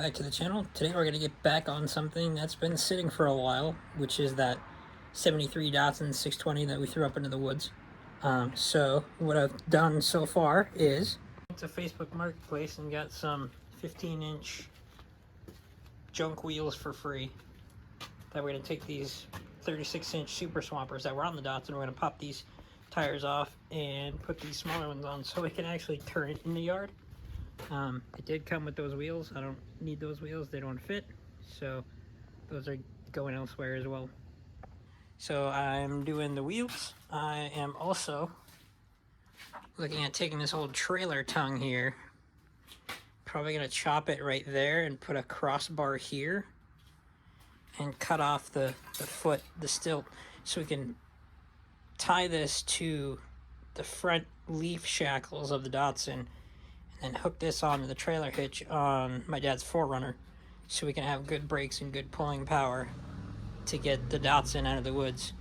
back to the channel. Today we're going to get back on something that's been sitting for a while, which is that 73 Datsun 620 that we threw up into the woods. So what I've done so far is went to Facebook Marketplace and got some 15-inch junk wheels for free. That we're going to take these 36-inch Super Swampers that were on the Datsun, we're going to pop these tires off and put these smaller ones on so we can actually turn it in the yard. It did come with those wheels. I don't need those wheels, they don't fit, so those are going elsewhere as well. So I'm doing the wheels. I am also looking at taking this old trailer tongue here, probably going to chop it right there and put a crossbar here and cut off the foot, the stilt, so we can tie this to the front leaf shackles of the Datsun and hook this onto the trailer hitch on my dad's 4Runner so we can have good brakes and good pulling power to get the Datsun out of the woods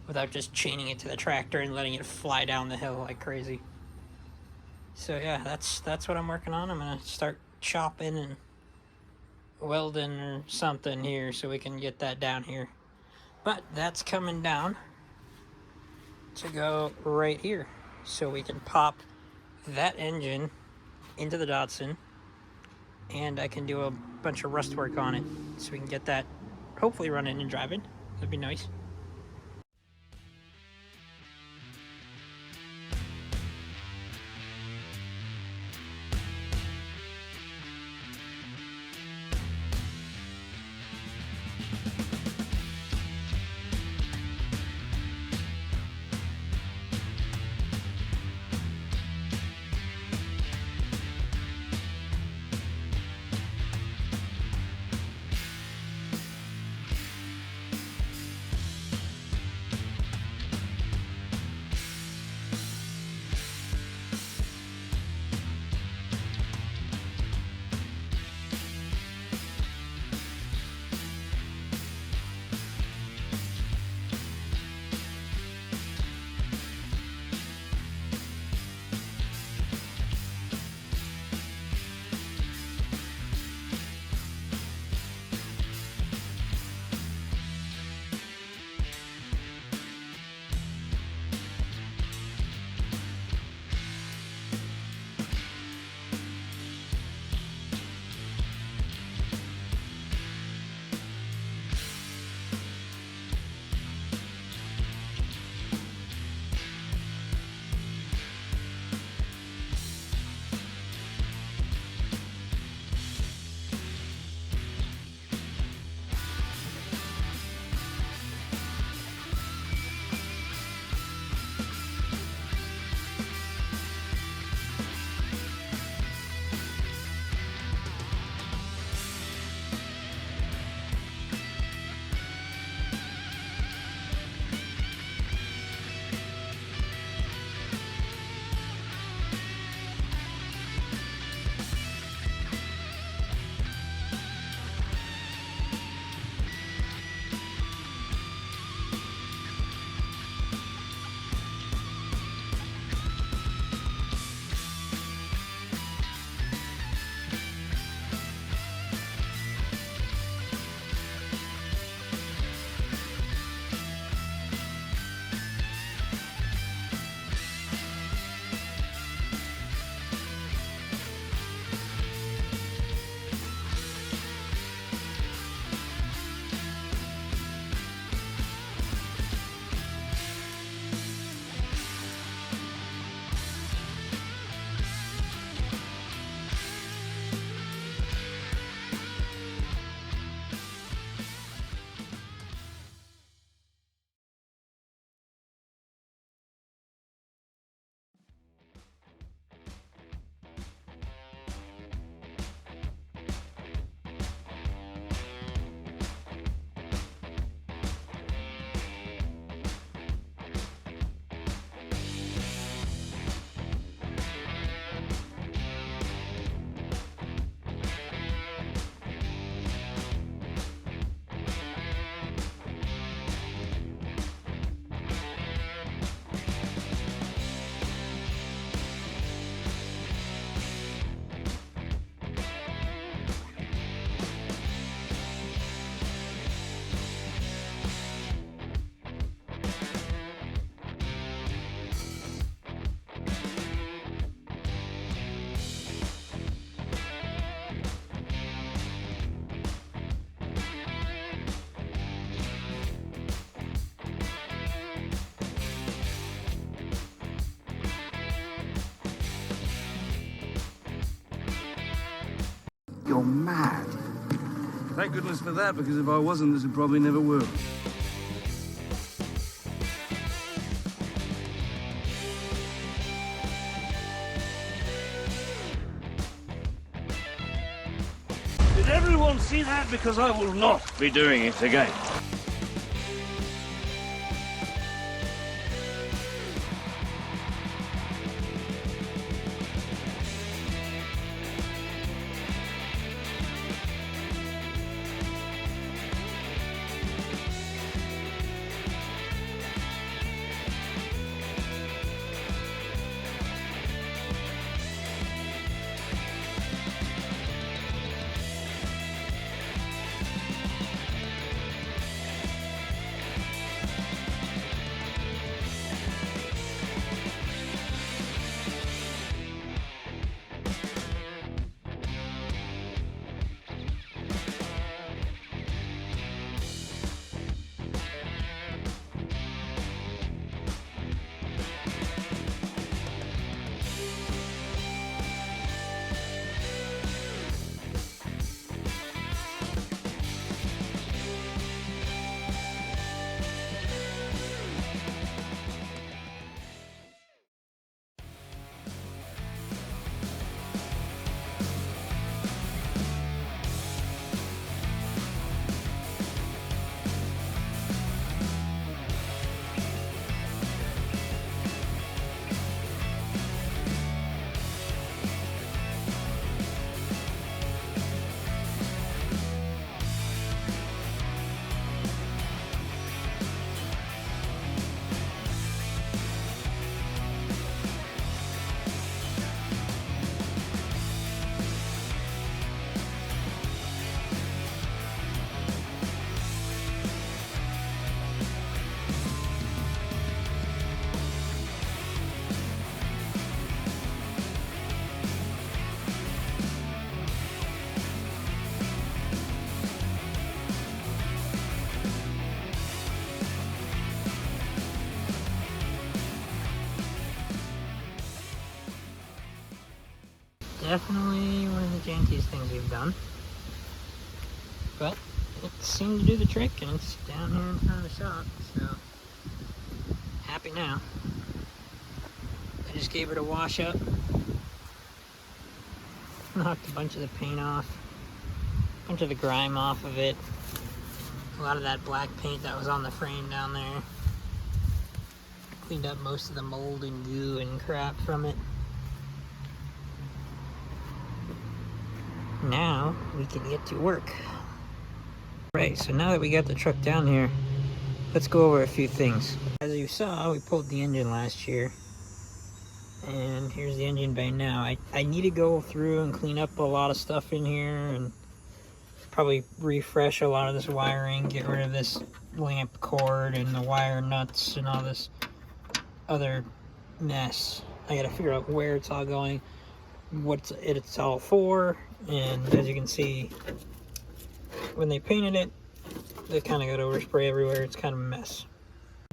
without just chaining it to the tractor and letting it fly down the hill like crazy. So yeah, that's what I'm working on. I'm gonna start chopping and welding or something here so we can get that down here. But that's coming down to go right here so we can pop that engine into the Datsun, and I can do a bunch of rust work on it so we can get that hopefully running and driving. That'd be nice. You're mad. Thank goodness for that, because if I wasn't, this would probably never work. Did everyone see that? Because I will not be doing it again. Definitely one of the jankiest things we've done. But it seemed to do the trick, and it's down here in front of the shop, so happy now. I just gave it a wash up. Knocked a bunch of the paint off, a bunch of the grime off of it. A lot of that black paint that was on the frame down there. Cleaned up most of the mold and goo and crap from it. Now we can get to work. Right, so now that we got the truck down here, let's go over a few things. As you saw, we pulled the engine last year, and here's the engine bay now. I need to go through and clean up a lot of stuff in here and probably refresh a lot of this wiring, get rid of this lamp cord and the wire nuts and all this other mess. I gotta figure out where it's all going, what it's all for, and as you can see, when they painted it, they kind of got overspray everywhere. It's kind of a mess.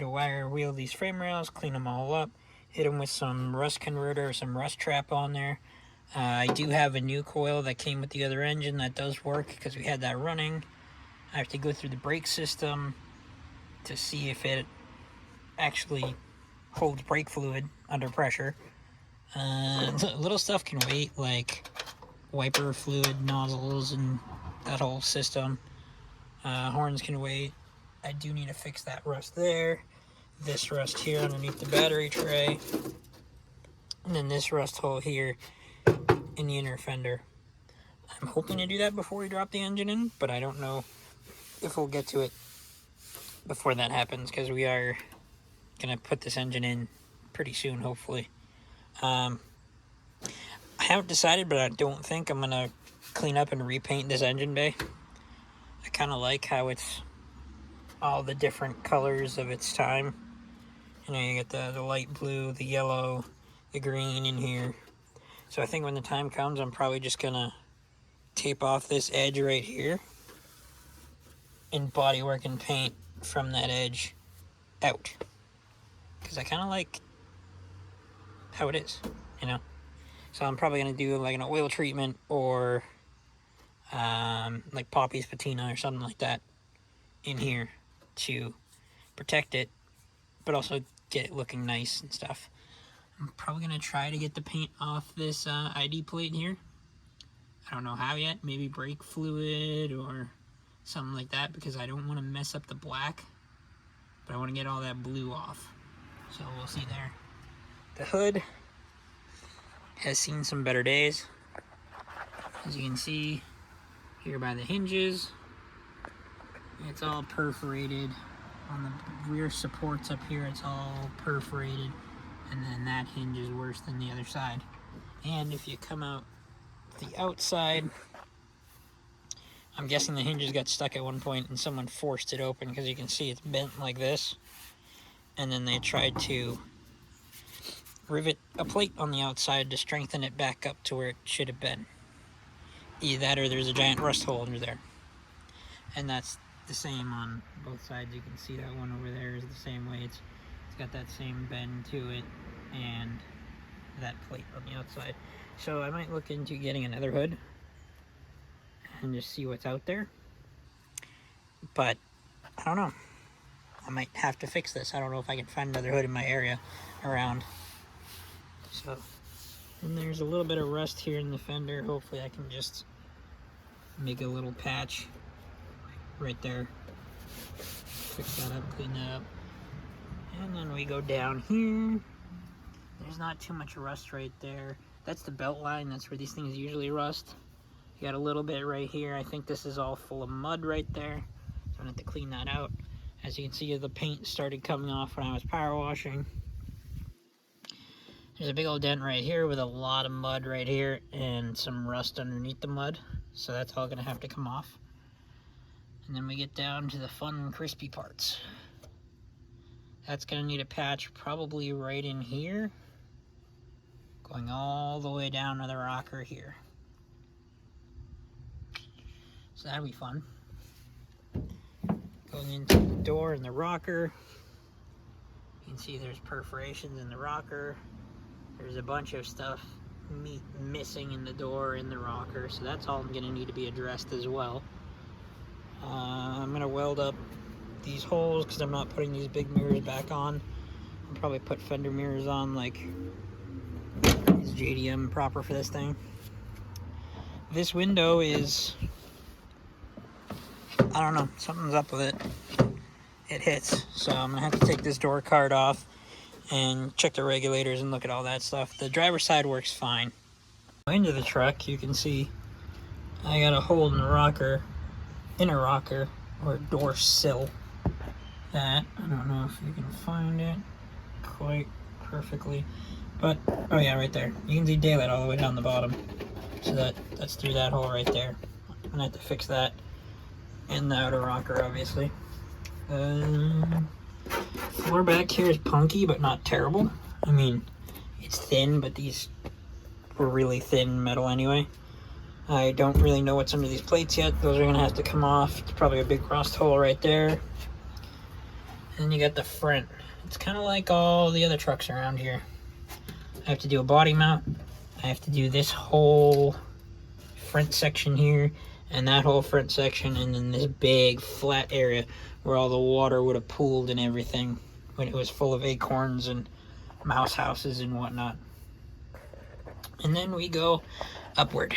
To wire wheel these frame rails, clean them all up, hit them with some rust converter or some rust trap on there. I do have a new coil that came with the other engine that does work because we had that running. I have to go through the brake system to see if it actually holds brake fluid under pressure. Little stuff can wait, like wiper fluid nozzles and that whole system. Horns can wait. I do need to fix that rust there. This rust here underneath the battery tray. And then this rust hole here in the inner fender. I'm hoping to do that before we drop the engine in, but I don't know if we'll get to it before that happens, because we are gonna put this engine in pretty soon, hopefully. I haven't decided, but I don't think I'm gonna clean up and repaint this engine bay. I kind of like how it's all the different colors of its time. You know, you get the light blue, the yellow, the green in here. So I think when the time comes, I'm probably just gonna tape off this edge right here and bodywork and paint from that edge out, because I kind of like how it is, you know. So I'm probably gonna do like an oil treatment or like Poppy's patina or something like that in here to protect it, but also get it looking nice and stuff. I'm probably going to try to get the paint off this ID plate here. I don't know how yet. Maybe brake fluid or something like that, because I don't want to mess up the black, but I want to get all that blue off. So we'll see there. The hood has seen some better days. As you can see here by the hinges, it's all perforated. On the rear supports up here, it's all perforated, and then that hinge is worse than the other side. And if you come out the outside, I'm guessing the hinges got stuck at one point and someone forced it open, because you can see it's bent like this, and then they tried to rivet a plate on the outside to strengthen it back up to where it should have been. Either that or there's a giant rust hole under there, and that's the same on both sides. You can see that one over there is the same way. It's got that same bend to it and that plate on the outside. So I might look into getting another hood and just see what's out there, but I don't know. I might have to fix this. I don't know if I can find another hood in my area around. So, and there's a little bit of rust here in the fender. Hopefully I can just make a little patch right there, fix that up, clean that up, and then we go down here. There's not too much rust right there. That's the belt line. That's where these things usually rust. You got a little bit right here. I think this is all full of mud right there, so I'm gonna have to clean that out. As you can see, the paint started coming off when I was power washing. There's a big old dent right here with a lot of mud right here and some rust underneath the mud, so that's all gonna have to come off. And then we get down to the fun crispy parts. That's gonna need a patch probably right in here, going all the way down to the rocker here. So that'll be fun. Going into the door and the rocker, you can see there's perforations in the rocker. There's a bunch of stuff missing in the door and the rocker, so that's all going to need to be addressed as well. I'm going to weld up these holes because I'm not putting these big mirrors back on. I'll probably put fender mirrors on, like is JDM proper for this thing. This window is, I don't know, something's up with it. It hits, so I'm gonna have to take this door card off and check the regulators and look at all that stuff. The driver's side works fine. Into the truck, you can see I got a hole in the rocker, inner rocker, or door sill. That, I don't know if you can find it quite perfectly, but, oh yeah, right there. You can see daylight all the way down the bottom. So that's through that hole right there. I'm gonna have to fix that. And the outer rocker, obviously. Floor back here is punky, but not terrible. I mean, it's thin, but these were really thin metal anyway. I don't really know what's under these plates yet. Those are gonna have to come off. It's probably a big rust hole right there. And then you got the front. It's kind of like all the other trucks around here. I have to do a body mount. I have to do this whole front section here, and that whole front section, and then this big flat area where all the water would have pooled and everything when it was full of acorns and mouse houses and whatnot. And then we go upward.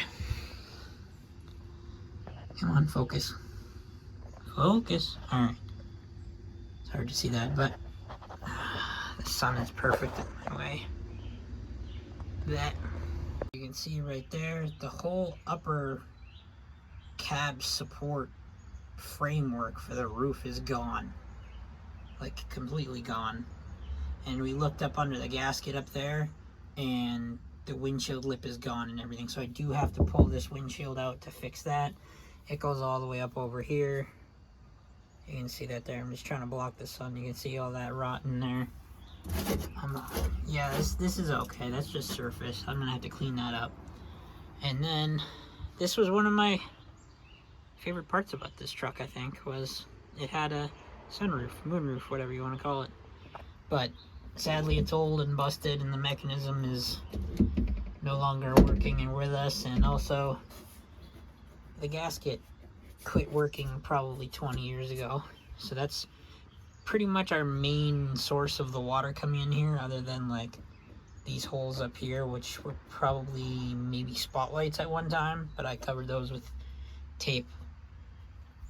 Come on, focus. Focus. Alright. It's hard to see that, but the sun is perfect in my way. That. You can see right there, the whole upper cab support framework for the roof is gone. Like, completely gone. And we looked up under the gasket up there, and the windshield lip is gone and everything. So I do have to pull this windshield out to fix that. It goes all the way up over here. You can see that there. I'm just trying to block the sun. You can see all that rot in there. Yeah, this is okay. That's just surface. I'm gonna have to clean that up. And then this was one of my favorite parts about this truck, I think, was it had a sunroof, moonroof, whatever you want to call it. But sadly it's old and busted, and the mechanism is no longer working and with us. And also the gasket quit working probably 20 years ago. So that's pretty much our main source of the water coming in here, other than like these holes up here, which were probably maybe spotlights at one time, but I covered those with tape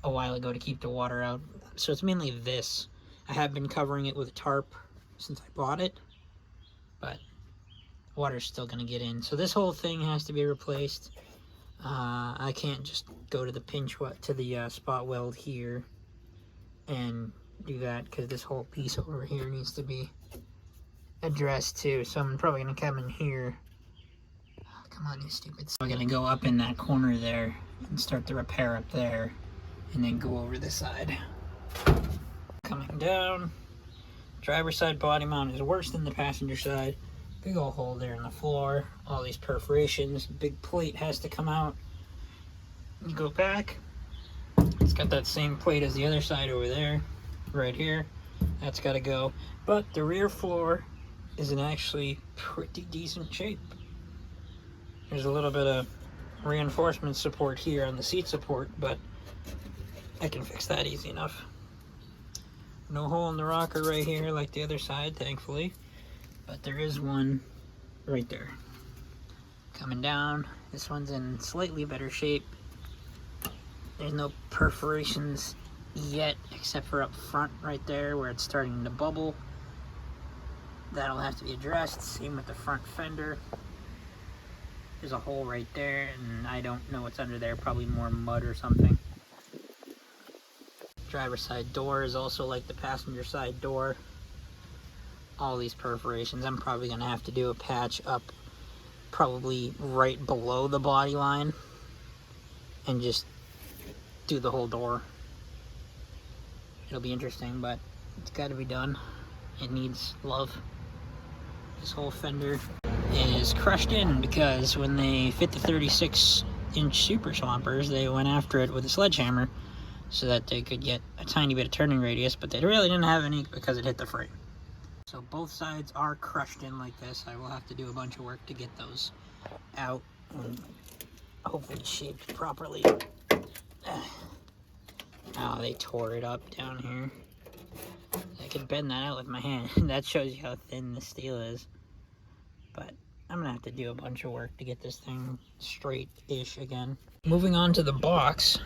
a while ago to keep the water out. So it's mainly this. I have been covering it with a tarp since I bought it, but water's still gonna get in. So this whole thing has to be replaced. I can't just go to the spot weld here and do that, because this whole piece over here needs to be addressed too. So I'm probably gonna come in here. Oh, come on, you stupid. So I'm gonna go up in that corner there and start the repair up there, and then go over the side. Coming down. Driver's side body mount is worse than the passenger side. Big old hole there in the floor. All these perforations. Big plate has to come out. You go back. It's got that same plate as the other side over there. Right here. That's got to go. But the rear floor is in actually pretty decent shape. There's a little bit of reinforcement support here on the seat support, but I can fix that easy enough. No hole in the rocker right here like the other side, thankfully, but there is one right there. Coming down, this one's in slightly better shape. There's no perforations yet, except for up front right there where it's starting to bubble. That'll have to be addressed. Same with the front fender. There's a hole right there, and I don't know what's under there, probably more mud or something. Driver's side door is also like the passenger side door. All these perforations. I'm probably going to have to do a patch up probably right below the body line and just do the whole door. It'll be interesting, but it's got to be done. It needs love. This whole fender is crushed in because when they fit the 36-inch Super Swampers, they went after it with a sledgehammer so that they could get a tiny bit of turning radius, but they really didn't have any because it hit the frame. So both sides are crushed in like this. I will have to do a bunch of work to get those out and hopefully shaped properly. Oh, they tore it up down here. I could bend that out with my hand. That shows you how thin the steel is. But I'm gonna have to do a bunch of work to get this thing straight-ish again. Moving on to the box.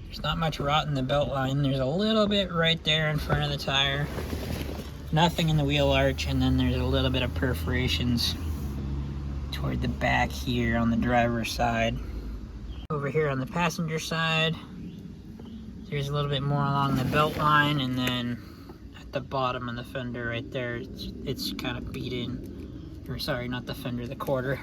There's not much rot in the belt line. There's a little bit right there in front of the tire. Nothing in the wheel arch, and then there's a little bit of perforations toward the back here on the driver's side. Over here on the passenger side, there's a little bit more along the belt line, and then at the bottom of the fender right there, it's kind of beat in. Or sorry, not the fender, the quarter.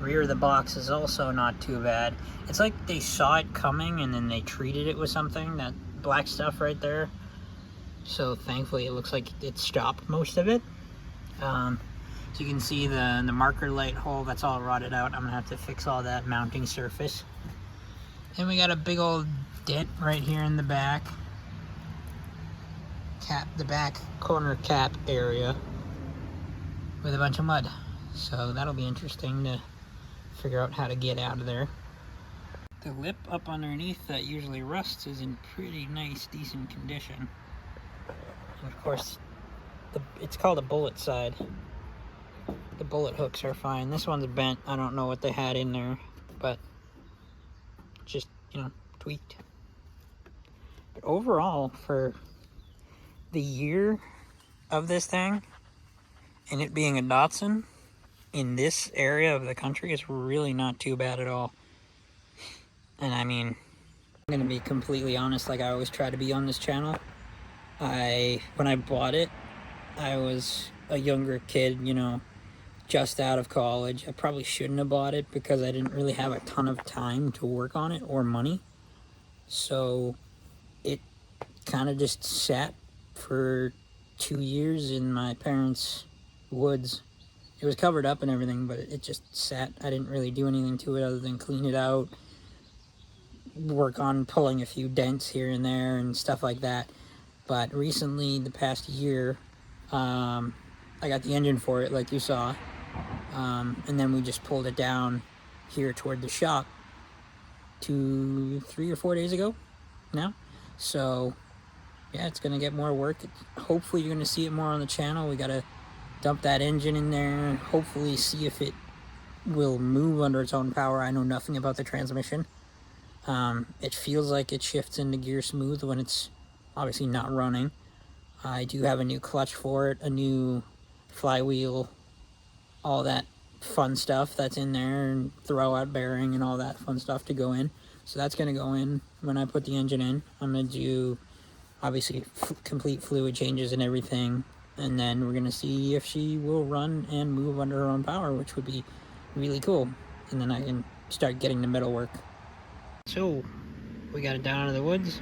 Rear of the box is also not too bad. It's like they saw it coming and then they treated it with something, that black stuff right there. So thankfully it looks like it stopped most of it. So you can see the marker light hole, that's all rotted out. I'm gonna have to fix all that mounting surface. And we got a big old dent right here in the back. The back corner cap area with a bunch of mud. So that'll be interesting to figure out how to get out of there. The lip up underneath that usually rusts is in pretty nice, decent condition. And of course, it's called a bullet side. The bullet hooks are fine. This one's bent. I don't know what they had in there, but just, you know, tweaked. But overall, for the year of this thing, and it being a Datsun, in this area of the country, is really not too bad at all. And I mean, I'm gonna be completely honest, like I always try to be on this channel. When I bought it, I was a younger kid, you know, just out of college. I probably shouldn't have bought it because I didn't really have a ton of time to work on it or money. So it kind of just sat for 2 years in my parents' woods. It was covered up and everything, but it just sat. I didn't really do anything to it other than clean it out, work on pulling a few dents here and there and stuff like that. But recently, the past year, I got the engine for it, like you saw, and then we just pulled it down here toward the shop 3 or 4 days ago now. So yeah, it's gonna get more work. Hopefully you're gonna see it more on the channel. We gotta dump that engine in there, hopefully see if it will move under its own power. I know nothing about the transmission. It feels like it shifts into gear smooth when it's obviously not running. I do have a new clutch for it, a new flywheel, all that fun stuff that's in there, and throwout bearing and all that fun stuff to go in. So that's going to go in when I put the engine in. I'm going to do obviously complete fluid changes and everything, and then we're going to see if she will run and move under her own power, which would be really cool. And then I can start getting the metal work. So we got it down into the woods,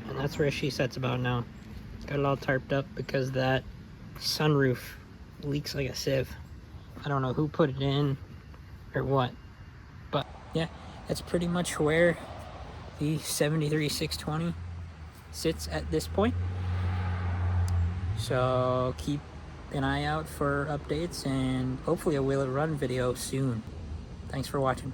and that's where she sets about now. It's got it all tarped up because that sunroof leaks like a sieve. I don't know who put it in or what, but yeah, that's pretty much where the 73-620 sits at this point. So keep an eye out for updates, and hopefully a Will It Run video soon. Thanks for watching.